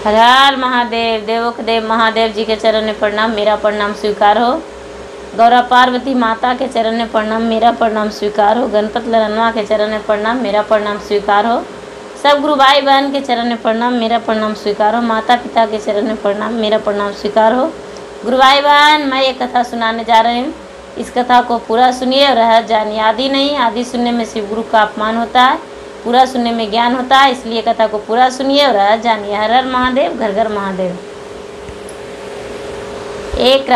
हर हर महादेव। देवों के देव महादेव जी के चरण में प्रणाम, मेरा प्रणाम स्वीकार हो। गौरा पार्वती माता के चरण में प्रणाम, मेरा प्रणाम स्वीकार हो। गणपत ललनवा के चरण में प्रणाम, मेरा प्रणाम स्वीकार हो। सब गुरु भाई बहन के चरण में प्रणाम, मेरा प्रणाम स्वीकार हो। माता पिता के चरण में प्रणाम, मेरा प्रणाम स्वीकार हो। गुरु भाई बहन, मैं एक कथा सुनाने जा रही हूँ। इस कथा को पूरा सुनिए और रह जानिए। आदि नहीं, आदि सुनने में शिव गुरु का अपमान होता है, पूरा सुनने में ज्ञान होता है। इसलिए कथा को पूरा सुनिए और रह जानिए। हर हर महादेव, घर घर महादेव। एक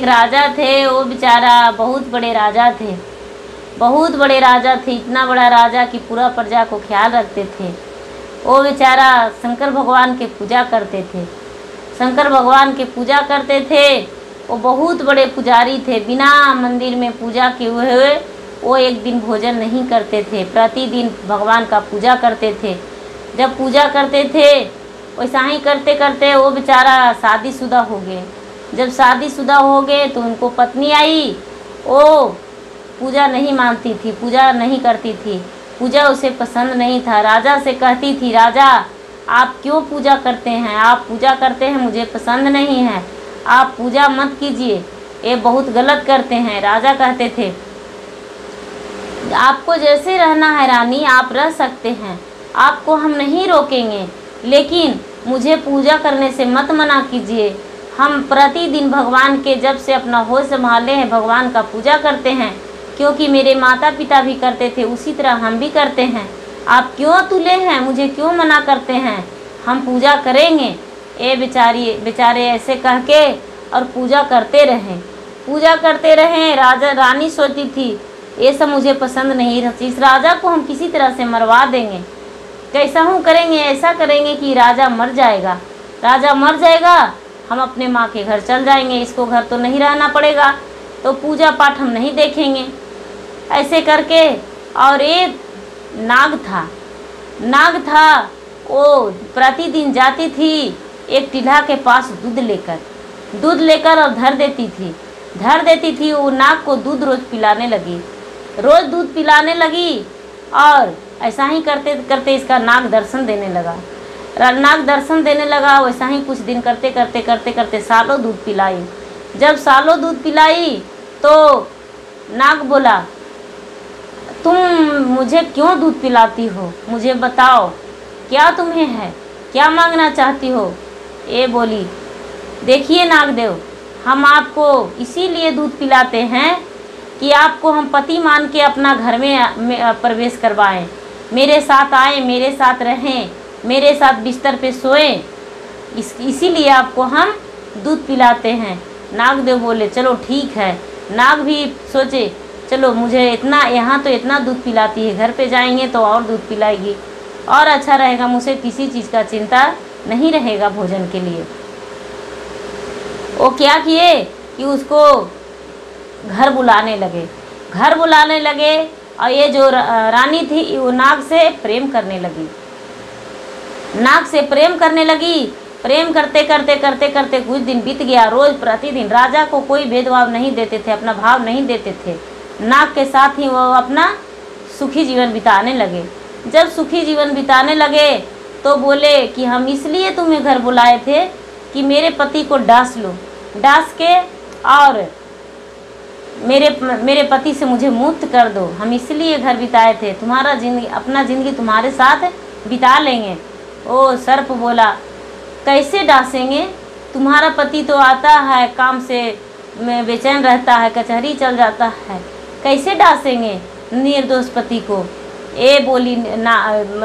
राजा थे। वो बेचारा बहुत बड़े राजा थे, बहुत बड़े राजा थे। इतना बड़ा राजा कि पूरा प्रजा को ख्याल रखते थे। वो बेचारा शंकर भगवान के पूजा करते थे, शंकर भगवान के पूजा करते थे। वो बहुत बड़े पुजारी थे। बिना मंदिर में पूजा किए हुए वो एक दिन भोजन नहीं करते थे। प्रतिदिन भगवान का पूजा करते थे। जब पूजा करते थे वैसा ही करते करते वो बेचारा शादीशुदा हो गए। जब शादीशुदा हो गए तो उनको पत्नी आई। वो पूजा नहीं मानती थी, पूजा नहीं करती थी, पूजा उसे पसंद नहीं था। राजा से कहती थी, राजा आप क्यों पूजा करते हैं? आप पूजा करते हैं, मुझे पसंद नहीं है, आप पूजा मत कीजिए, ये बहुत गलत करते हैं। राजा कहते थे, आपको जैसे रहना है रानी आप रह सकते हैं, आपको हम नहीं रोकेंगे, लेकिन मुझे पूजा करने से मत मना कीजिए। हम प्रतिदिन भगवान के जब से अपना होश संभाले हैं भगवान का पूजा करते हैं, क्योंकि मेरे माता पिता भी करते थे उसी तरह हम भी करते हैं। आप क्यों तुले हैं? मुझे क्यों मना करते हैं? हम पूजा करेंगे। ये बेचारे ऐसे कह के और पूजा करते रहें। राजा रानी सोचती थी ये सब मुझे पसंद नहीं, इस राजा को हम किसी तरह से मरवा देंगे। कैसा हूँ करेंगे, ऐसा करेंगे कि राजा मर जाएगा, हम अपने माँ के घर चल जाएंगे, इसको घर तो नहीं रहना पड़ेगा, तो पूजा पाठ हम नहीं देखेंगे। ऐसे करके और एक नाग था, वो प्रतिदिन जाती थी एक टीला के पास दूध लेकर और धर देती थी। वो नाग को दूध रोज पिलाने लगी और ऐसा ही करते करते इसका नाग दर्शन देने लगा। वैसा ही कुछ दिन करते सालों दूध पिलाई। जब सालों दूध पिलाई तो नाग बोला, तुम मुझे क्यों दूध पिलाती हो? मुझे बताओ क्या तुम्हें है, क्या मांगना चाहती हो? ये बोली, देखिए नागदेव, हम आपको इसीलिए दूध पिलाते हैं कि आपको हम पति मान के अपना घर में प्रवेश करवाएं, मेरे साथ आए, मेरे साथ रहें, मेरे साथ बिस्तर पे सोएं, इसीलिए आपको हम दूध पिलाते हैं। नागदेव बोले, चलो ठीक है। नाग भी सोचे, चलो मुझे यहाँ तो इतना दूध पिलाती है, घर पे जाएंगे तो और दूध पिलाएगी, और अच्छा रहेगा, मुझे किसी चीज़ का चिंता नहीं रहेगा भोजन के लिए। वो क्या किए कि उसको घर बुलाने लगे और ये जो रानी थी वो नाग से प्रेम करने लगी। प्रेम करते करते कुछ दिन बीत गया। रोज प्रतिदिन राजा को कोई भेदभाव नहीं देते थे, अपना भाव नहीं देते थे। नाग के साथ ही वो अपना सुखी जीवन बिताने लगे। जब सुखी जीवन बिताने लगे तो बोले कि हम इसलिए तुम्हें घर बुलाए थे कि मेरे पति को डांस के और मेरे पति से मुझे मुक्त कर दो। हम इसलिए घर बिताए थे, अपना जिंदगी तुम्हारे साथ बिता लेंगे। ओ सर्प बोला, कैसे डांसेंगे? तुम्हारा पति तो आता है काम से बेचैन रहता है, कचहरी चल जाता है, कैसे डांसेंगे निर्दोष पति को?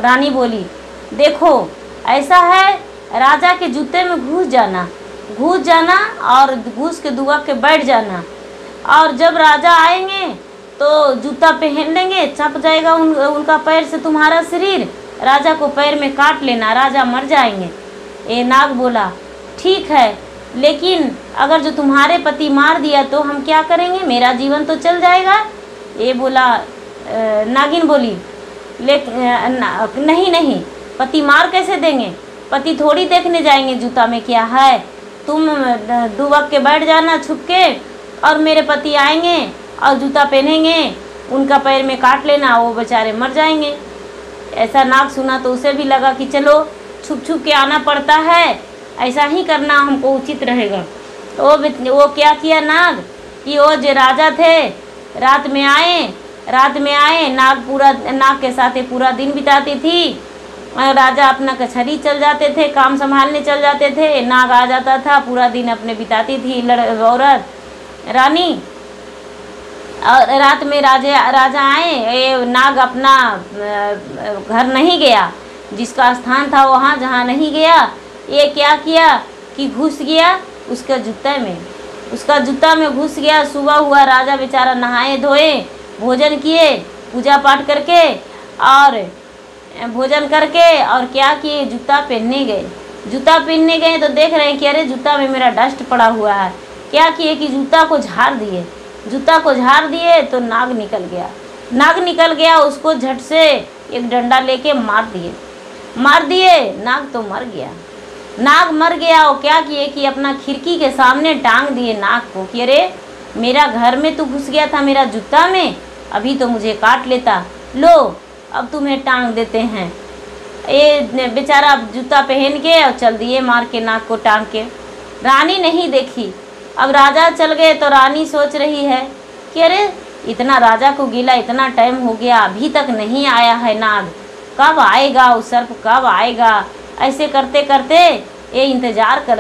रानी बोली, देखो ऐसा है, राजा के जूते में घुस जाना और घुस के दुआ के बैठ जाना, और जब राजा आएंगे तो जूता पहन लेंगे, चप जाएगा उनका पैर से तुम्हारा शरीर, राजा को पैर में काट लेना, राजा मर जाएंगे। ये नाग बोला, ठीक है, लेकिन अगर जो तुम्हारे पति मार दिया तो हम क्या करेंगे? मेरा जीवन तो चल जाएगा। ये बोला, नागिन बोली, नहीं, पति मार कैसे देंगे? पति थोड़ी देखने जाएंगे जूता में क्या है, तुम दुबक के बैठ जाना छुप के, और मेरे पति आएंगे और जूता पहनेंगे, उनका पैर में काट लेना, वो बेचारे मर जाएंगे। ऐसा नाग सुना तो उसे भी लगा कि चलो छुप छुप के आना पड़ता है, ऐसा ही करना हमको उचित रहेगा। तो वो क्या किया नाग कि वो जो राजा थे रात में आए नाग के साथ पूरा दिन बिताती थी। राजा अपना कचहरी चल जाते थे, काम संभालने चल जाते थे, नाग आ जाता था, पूरा दिन अपने बिताती थी औरत रानी। और रात में राजा आए, ये नाग अपना घर नहीं गया, जिसका स्थान था वहाँ जहाँ नहीं गया, ये क्या किया कि घुस गया उसका जूता में घुस गया। सुबह हुआ, राजा बेचारा नहाए धोए, भोजन किए, पूजा पाठ करके और भोजन करके और क्या किए, जूता पहनने गए तो देख रहे हैं कि अरे जूता में मेरा डस्ट पड़ा हुआ है। क्या किए कि जूता को झाड़ दिए तो नाग निकल गया। उसको झट से एक डंडा लेके मार दिए। नाग तो मर गया। और क्या किए कि अपना खिड़की के सामने टांग दिए नाग को कि अरे मेरा घर में तू घुस गया था मेरा जूता में, अभी तो मुझे काट लेता, लो अब तुम्हें टांग देते हैं। ये बेचारा जूता पहन के और चल दिए मार के नाग को टांग के। रानी नहीं देखी। अब राजा चल गए तो रानी सोच रही है कि अरे इतना राजा को गिला, इतना टाइम हो गया अभी तक नहीं आया है नाग, कब आएगा वो सर्प, कब आएगा। ऐसे करते करते ये इंतज़ार कर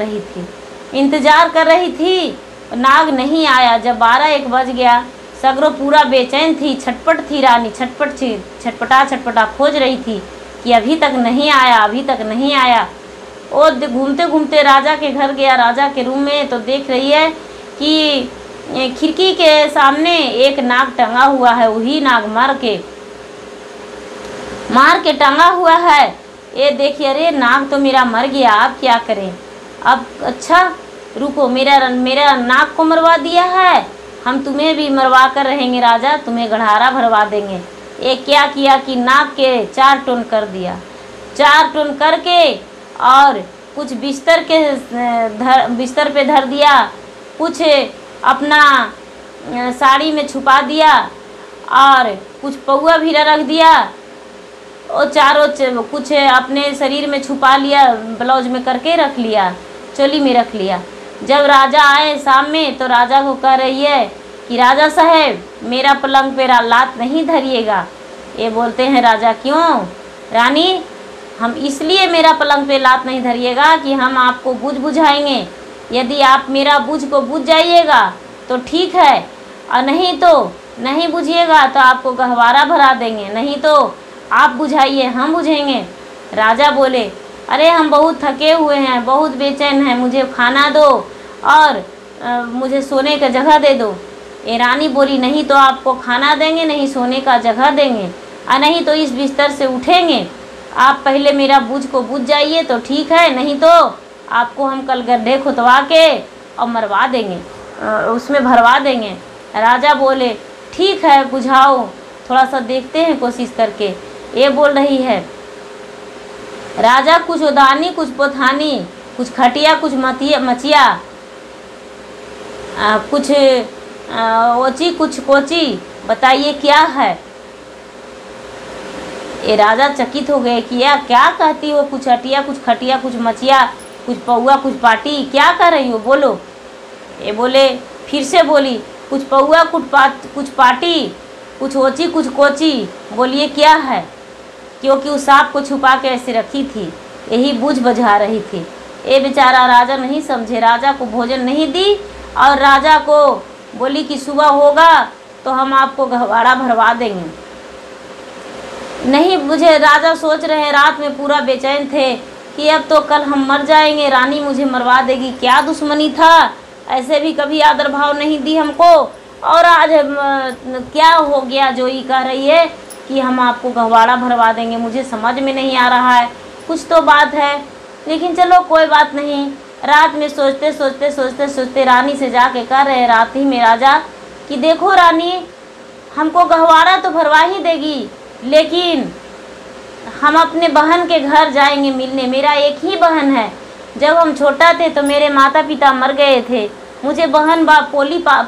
रही थी, नाग नहीं आया। जब 12-1 बज गया, सगरो पूरा बेचैन थी, छटपट थी रानी, छटपटा खोज रही थी कि अभी तक नहीं आया। वो घूमते घूमते राजा के घर गया, राजा के रूम में, तो देख रही है कि खिड़की के सामने एक नाग टंगा हुआ है। वही नाग मार के टंगा हुआ है। ये देखिए अरे नाग तो मेरा मर गया, अब क्या करें। अब अच्छा रुको, मेरा नाग को मरवा दिया है, हम तुम्हें भी मरवा कर रहेंगे राजा, तुम्हें गढ़ारा भरवा देंगे। ये क्या किया कि नाग के 4 टोन कर दिया। 4 टोन करके और कुछ बिस्तर पे धर दिया, कुछ अपना साड़ी में छुपा दिया और कुछ पौआ भी रख दिया और चारों कुछ अपने शरीर में छुपा लिया, ब्लाउज में करके रख लिया, चोली में रख लिया। जब राजा आए शाम में तो राजा को कह रही है कि राजा साहब मेरा पलंग पे लात नहीं धरिएगा। ये बोलते हैं राजा क्यों रानी, हम इसलिए मेरा पलंग पे लात नहीं धरिएगा कि हम आपको बुझाएंगे। यदि आप मेरा बुझ को बुझ जाइएगा तो ठीक है, और नहीं बुझिएगा तो आपको गहवारा भरा देंगे, नहीं तो आप बुझाइए हम बुझेंगे। राजा बोले अरे हम बहुत थके हुए हैं, बहुत बेचैन हैं, मुझे खाना दो और मुझे सोने का जगह दे दो। ये रानी बोली नहीं तो आपको खाना देंगे, नहीं सोने का जगह देंगे, और नहीं तो इस बिस्तर से उठेंगे। आप पहले मेरा बुझ को बुझ जाइए तो ठीक है, नहीं तो आपको हम कल गड्ढे खुदवा के और मरवा देंगे, उसमें भरवा देंगे। राजा बोले ठीक है बुझाओ, थोड़ा सा देखते हैं कोशिश करके। ये बोल रही है राजा कुछ उदानी कुछ पोथानी, कुछ खटिया कुछ मचिया, कुछ ओची कुछ कोची, बताइए क्या है। ये राजा चकित हो गए कि यार क्या कहती हो, कुछ हटिया कुछ खटिया कुछ मचिया कुछ पौआ कुछ पाटी, क्या कर रही हो बोलो। ये बोले फिर से बोली कुछ पौआ कुछ पाटी कुछ ओची कुछ कोची, बोलिए क्या है। क्योंकि उस सांप को छुपा के ऐसे रखी थी, यही बुझ बुझा रही थी। ये बेचारा राजा नहीं समझे, राजा को भोजन नहीं दी और राजा को बोली कि सुबह होगा तो हम आपको गहवारा भरवा देंगे। नहीं मुझे राजा सोच रहे हैं, रात में पूरा बेचैन थे कि अब तो कल हम मर जाएंगे, रानी मुझे मरवा देगी। क्या दुश्मनी था, ऐसे भी कभी आदर भाव नहीं दी हमको, और आज क्या हो गया जो ये कह रही है कि हम आपको गहवाड़ा भरवा देंगे। मुझे समझ में नहीं आ रहा है, कुछ तो बात है, लेकिन चलो कोई बात नहीं। रात में सोचते रानी से जाके कह रहे रात ही में राजा कि देखो रानी हमको गहवाड़ा तो भरवा ही देगी, लेकिन हम अपने बहन के घर जाएंगे मिलने। मेरा एक ही बहन है, जब हम छोटा थे तो मेरे माता पिता मर गए थे, मुझे बहन बाप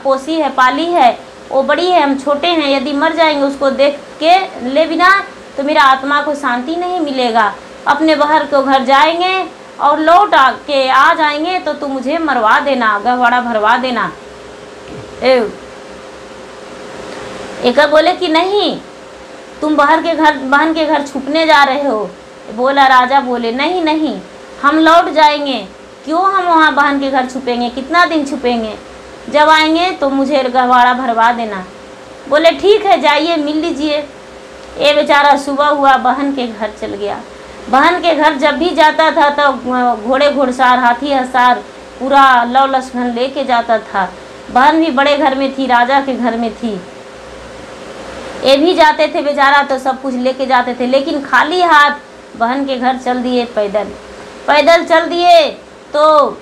पोसी है पाली है, वो बड़ी है, हम छोटे हैं। यदि मर जाएंगे उसको देख के ले बिना तो मेरा आत्मा को शांति नहीं मिलेगा, अपने बहर को घर जाएंगे और लौट के आ जाएंगे तो तू मुझे मरवा देना, गहवाड़ा भरवा देना। एक बोले कि नहीं, तुम बहन के घर छुपने जा रहे हो। बोला राजा बोले नहीं नहीं, हम लौट जाएंगे, क्यों हम वहाँ बहन के घर छुपेंगे, कितना दिन छुपेंगे, जब आएंगे तो मुझे गहवाड़ा भरवा देना। बोले ठीक है, जाइए मिल लीजिए। ये बेचारा सुबह हुआ बहन के घर चल गया। बहन के घर जब भी जाता था तो घोड़े घुड़सार हाथी हसार पूरा लौ लश्कन लेके जाता था। बहन भी बड़े घर में थी, राजा के घर में थी। ये भी जाते थे बेचारा तो सब कुछ लेके जाते थे, लेकिन खाली हाथ बहन के घर चल दिए। पैदल चल दिए तो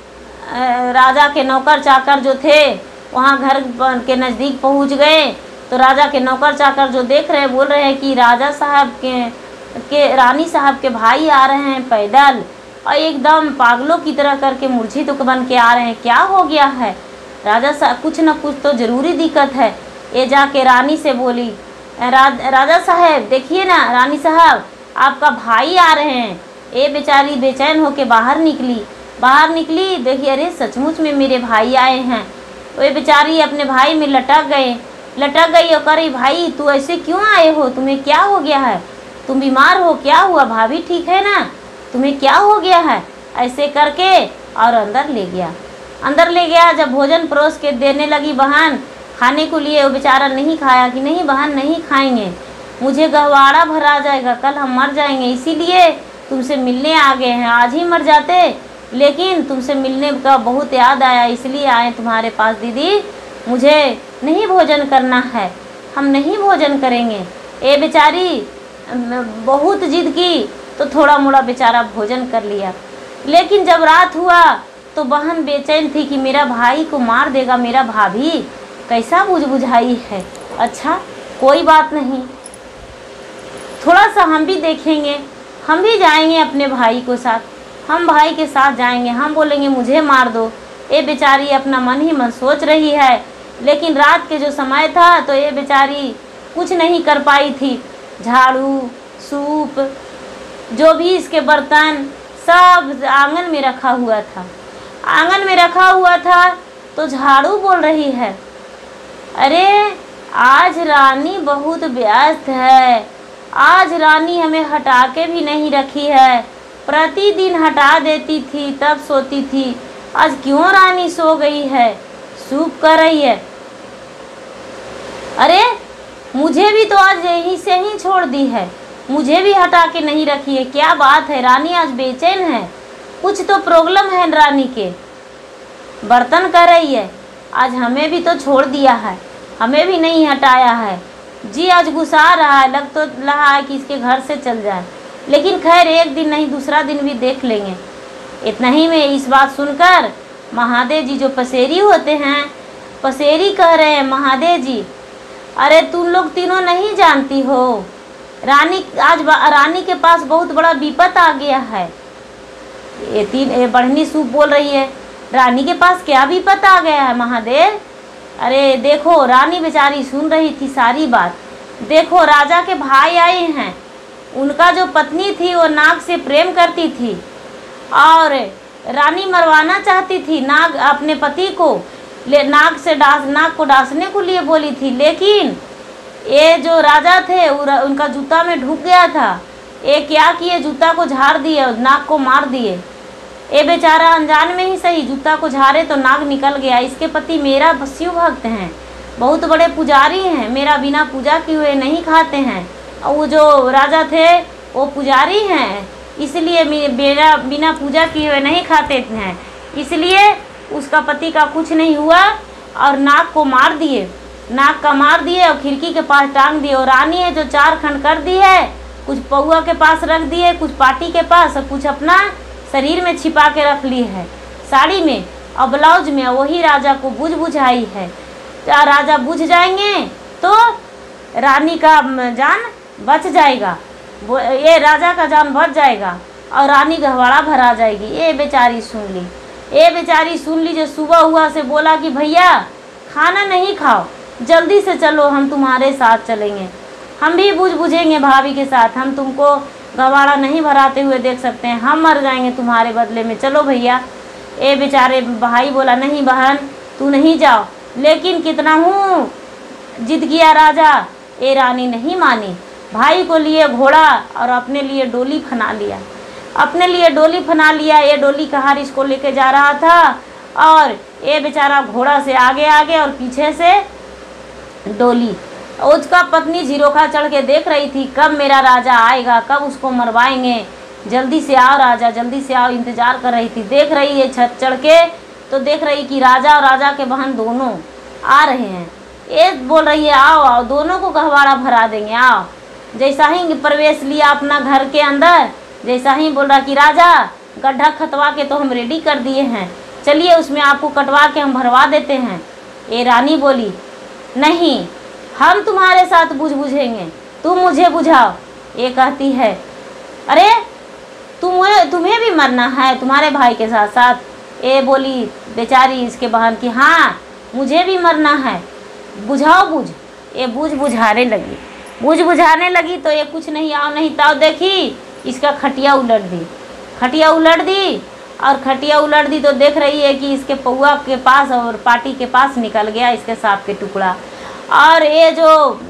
राजा के नौकर चाकर जो थे वहाँ घर के नज़दीक पहुँच गए तो राजा के नौकर चाकर जो देख रहे बोल रहे हैं कि राजा साहब के रानी साहब के भाई आ रहे हैं पैदल और एकदम पागलों की तरह करके मूर्छित बन के आ रहे हैं, क्या हो गया है। राजा साहब कुछ न कुछ तो ज़रूरी दिक्कत है। ये जाके रानी से बोली, राजा साहब देखिए ना, रानी साहब आपका भाई आ रहे हैं। ये बेचारी बेचैन होके बाहर निकली, देखिए अरे सचमुच में मेरे भाई आए हैं। वो बेचारी अपने भाई में लटक गई और कह रही भाई तू ऐसे क्यों आए हो, तुम्हें क्या हो गया है, तुम बीमार हो, क्या हुआ, भाभी ठीक है ना, तुम्हें क्या हो गया है, ऐसे करके और अंदर ले गया। जब भोजन परोस के देने लगी बहन खाने को लिए, वो बेचारा नहीं खाया कि नहीं बहन नहीं खाएंगे, मुझे गहवाड़ा भरा जाएगा, कल हम मर जाएंगे, इसीलिए तुमसे मिलने आ गए हैं। आज ही मर जाते लेकिन तुमसे मिलने का बहुत याद आया, इसलिए आए तुम्हारे पास। दीदी मुझे नहीं भोजन करना है, हम नहीं भोजन करेंगे। ये बेचारी बहुत जिद की तो थोड़ा मोड़ा बेचारा भोजन कर लिया। लेकिन जब रात हुआ तो बहन बेचैन थी कि मेरा भाई को मार देगा मेरा भाभी, कैसा बुझाई है। अच्छा कोई बात नहीं, थोड़ा सा हम भी देखेंगे, हम भी जाएंगे अपने भाई को साथ, हम भाई के साथ जाएंगे, हम बोलेंगे मुझे मार दो। ये बेचारी अपना मन ही मन सोच रही है। लेकिन रात के जो समय था तो ये बेचारी कुछ नहीं कर पाई थी। झाड़ू सूप जो भी इसके बर्तन सब आंगन में रखा हुआ था। तो झाड़ू बोल रही है, अरे आज रानी बहुत व्यस्त है, आज रानी हमें हटा के भी नहीं रखी है, प्रतिदिन हटा देती थी तब सोती थी, आज क्यों रानी सो गई है, सूप कर रही है। अरे मुझे भी तो आज यहीं से ही छोड़ दी है, मुझे भी हटा के नहीं रखी है, क्या बात है, रानी आज बेचैन है, कुछ तो प्रॉब्लम है रानी के। बर्तन कर रही है, आज हमें भी तो छोड़ दिया है, हमें भी नहीं हटाया है जी, आज गुस्सा रहा है, लग तो रहा है कि इसके घर से चल जाए, लेकिन खैर एक दिन नहीं दूसरा दिन भी देख लेंगे। इतना ही में इस बात सुनकर महादेव जी जो पसेरी होते हैं, पसेरी कह रहे हैं, महादेव जी अरे तुम लोग तीनों नहीं जानती हो, रानी के पास बहुत बड़ा विपत आ गया है। ये बढ़नी सूप बोल रही है, रानी के पास क्या विपत आ गया है महादेव। अरे देखो, रानी बेचारी सुन रही थी सारी बात। देखो राजा के भाई आए हैं, उनका जो पत्नी थी वो नाग से प्रेम करती थी और रानी मरवाना चाहती थी नाग अपने पति को, नाग को डांसने को लिए बोली थी, लेकिन ये जो राजा थे उनका जूता में ढुक गया था। ये क्या किए, जूता को झाड़ दिए, नाग को मार दिए। ये बेचारा अनजान में ही सही जूता को झाड़े तो नाग निकल गया। इसके पति मेरा शिव भक्त हैं, बहुत बड़े पुजारी हैं, मेरा बिना पूजा किए हुए नहीं खाते हैं। और वो जो राजा थे वो पुजारी हैं, इसलिए मेरा बिना पूजा किए हुए नहीं खाते हैं, इसलिए उसका पति का कुछ नहीं हुआ और नाग को मार दिए, नाग का मार दिए और खिड़की के पास टांग दिए। और रानी है जो 4 खंड कर दी है, कुछ पौआ के पास रख दिए, कुछ पाटी के पास और कुछ अपना शरीर में छिपा के रख ली है, साड़ी में और ब्लाउज में। वही राजा को बुझाई है। क्या राजा बुझ जाएंगे तो रानी का जान बच जाएगा, ये राजा का जान बच जाएगा और रानी गहवाड़ा भरा जाएगी। ये बेचारी सुन ली। जो सुबह हुआ से बोला कि भैया खाना नहीं खाओ, जल्दी से चलो, हम तुम्हारे साथ चलेंगे, हम भी बुझेंगे भाभी के साथ, हम तुमको गवाड़ा नहीं भराते हुए देख सकते हैं, हम मर जाएंगे तुम्हारे बदले में, चलो भैया। ए बेचारे भाई बोला नहीं बहन तू नहीं जाओ। लेकिन कितना हूँ जिद किया राजा, ए रानी नहीं मानी। भाई को लिए घोड़ा और अपने लिए डोली फना लिया, अपने लिए डोली फना लिया। ये डोली कहार इसको लेके जा रहा था और ये बेचारा घोड़ा से आगे आगे और पीछे से डोली। उसका पत्नी झिरोखा चढ़ के देख रही थी कब मेरा राजा आएगा, कब उसको मरवाएंगे, जल्दी से आओ राजा, जल्दी से आओ, इंतज़ार कर रही थी। देख रही है छत चढ़ के तो देख रही कि राजा और राजा के बहन दोनों आ रहे हैं। ये बोल रही है आओ आओ, दोनों को गहवाड़ा भरा देंगे, आओ। जैसा ही प्रवेश लिया अपना घर के अंदर, जैसा ही बोल रहा कि राजा गड्ढा खतवा के तो हम रेडी कर दिए हैं, चलिए उसमें आपको कटवा के हम भरवा देते हैं। ये रानी बोली नहीं, हम तुम्हारे साथ बुझेंगे, तुम मुझे बुझाओ। ये कहती है अरे तुम्हें भी मरना है तुम्हारे भाई के साथ साथ। ये बोली बेचारी इसके बहन की हाँ मुझे भी मरना है, बुझाओ बुझ। ये बुझाने लगी, बुझाने लगी तो ये कुछ नहीं आओ नहीं ताओ देखी, इसका खटिया उलट दी, खटिया उलट दी। और खटिया उलट दी तो देख रही है कि इसके पौआ के पास और पाटी के पास निकल गया इसके सांप के टुकड़ा। और ये जो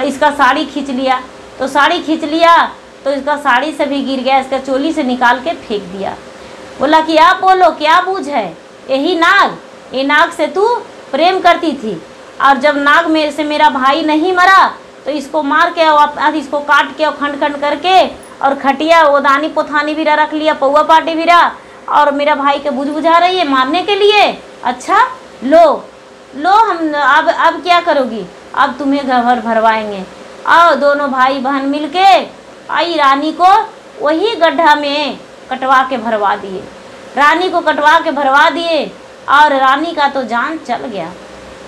इसका साड़ी खींच लिया, तो साड़ी खींच लिया तो इसका साड़ी से भी गिर गया, इसका चोली से निकाल के फेंक दिया। बोला कि आप बोलो क्या बूझ है, यही नाग, ये नाग से तू प्रेम करती थी और जब नाग में से मेरा भाई नहीं मरा तो इसको मार के और इसको काट के और खंड खंड करके और खटिया ओदानी पोथानी भी रख लिया, पौआ पाटी भी रहा और मेरा भाई के बुझा रही है मारने के लिए। अच्छा लो हम अब क्या करोगी, अब तुम्हें घर भरवाएंगे। और दोनों भाई बहन मिलके आई रानी को वही गड्ढा में कटवा के भरवा दिए, रानी को कटवा के भरवा दिए। और रानी का तो जान चल गया,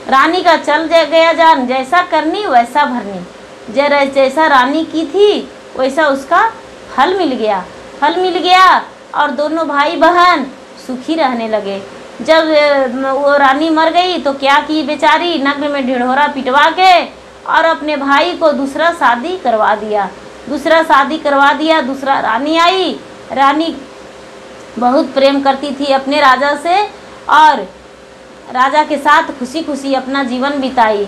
रानी का चल गया जान, जैसा करनी वैसा भरनी, जैसा रानी की थी वैसा उसका फल मिल गया और दोनों भाई बहन सुखी रहने लगे। जब वो रानी मर गई तो क्या की बेचारी, नग्न में ढिढोरा पिटवा के और अपने भाई को दूसरा शादी करवा दिया। दूसरा रानी आई, रानी बहुत प्रेम करती थी अपने राजा से और राजा के साथ खुशी खुशी अपना जीवन बिताई।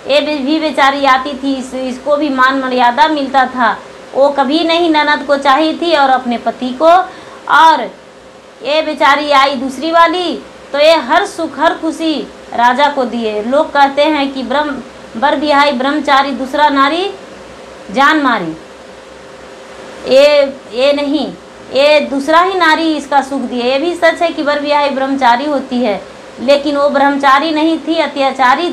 ये भी बेचारी आती थी, इसको भी मान मर्यादा मिलता था, वो कभी नहीं ननद को चाही थी और अपने पति को। और ये बेचारी आई दूसरी वाली तो ये हर सुख हर खुशी राजा को दिए। लोग कहते हैं कि बर बिहाई ब्रह्मचारी दूसरा नारी जान मारी, ये नहीं, ये दूसरा ही नारी इसका सुख दिए। ये भी सच है कि बर बिहाई ब्रह्मचारी होती है, लेकिन वो ब्रह्मचारी नहीं थी, अत्याचारी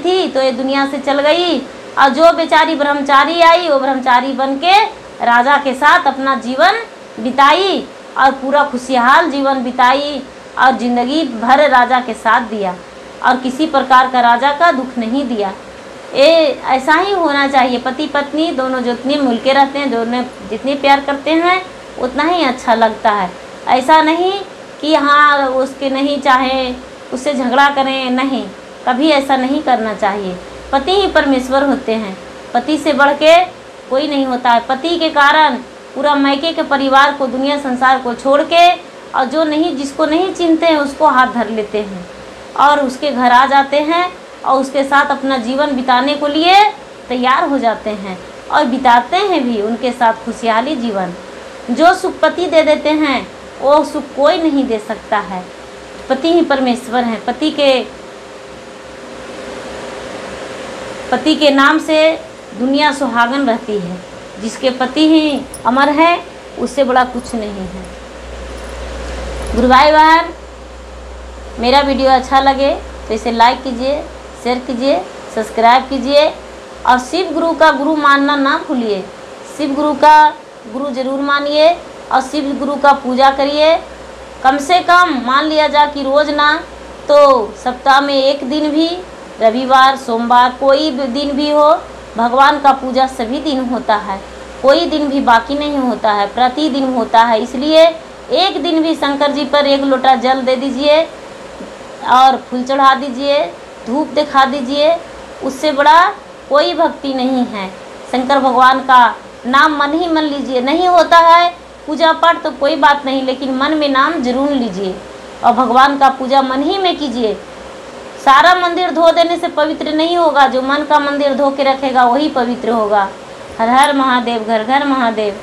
थी तो ये दुनिया से चल गई। और जो बेचारी ब्रह्मचारी आई वो ब्रह्मचारी बन के राजा के साथ अपना जीवन बिताई और पूरा खुशहाल जीवन बिताई और ज़िंदगी भर राजा के साथ दिया और किसी प्रकार का राजा का दुख नहीं दिया। ये ऐसा ही होना चाहिए, पति पत्नी दोनों जितने मिलके रहते हैं, दोनों जितने प्यार करते हैं उतना ही अच्छा लगता है। ऐसा नहीं कि हाँ उसके नहीं चाहे उससे झगड़ा करें, नहीं, कभी ऐसा नहीं करना चाहिए। पति ही परमेश्वर होते हैं, पति से बढ़ के कोई नहीं होता है। पति के कारण पूरा मायके के परिवार को, दुनिया संसार को छोड़ के और जिसको नहीं चिन्हते हैं उसको हाथ धर लेते हैं और उसके घर आ जाते हैं और उसके साथ अपना जीवन बिताने को लिए तैयार हो जाते हैं और बिताते हैं भी उनके साथ खुशहाली जीवन। जो सुख पति दे देते हैं वो सुख कोई नहीं दे सकता है, पति ही परमेश्वर हैं। पति के नाम से दुनिया सुहागन रहती है, जिसके पति ही अमर है उससे बड़ा कुछ नहीं है। गुरु भाई बहन, मेरा वीडियो अच्छा लगे तो इसे लाइक कीजिए, शेयर कीजिए, सब्सक्राइब कीजिए और शिव गुरु का गुरु मानना ना भूलिए। शिव गुरु का गुरु जरूर मानिए और शिव गुरु का पूजा करिए। कम से कम मान लिया जा कि रोज़ ना तो सप्ताह में एक दिन भी, रविवार सोमवार कोई भी दिन भी हो, भगवान का पूजा सभी दिन होता है, कोई दिन भी बाकी नहीं होता है, प्रतिदिन होता है। इसलिए एक दिन भी शंकर जी पर एक लोटा जल दे दीजिए और फूल चढ़ा दीजिए, धूप दिखा दीजिए, उससे बड़ा कोई भक्ति नहीं है। शंकर भगवान का नाम मन ही मन लीजिए। नहीं होता है पूजा पाठ तो कोई बात नहीं, लेकिन मन में नाम जरूर लीजिए और भगवान का पूजा मन ही में कीजिए। सारा मंदिर धो देने से पवित्र नहीं होगा, जो मन का मंदिर धो के रखेगा वही पवित्र होगा। हर हर महादेव, घर घर महादेव।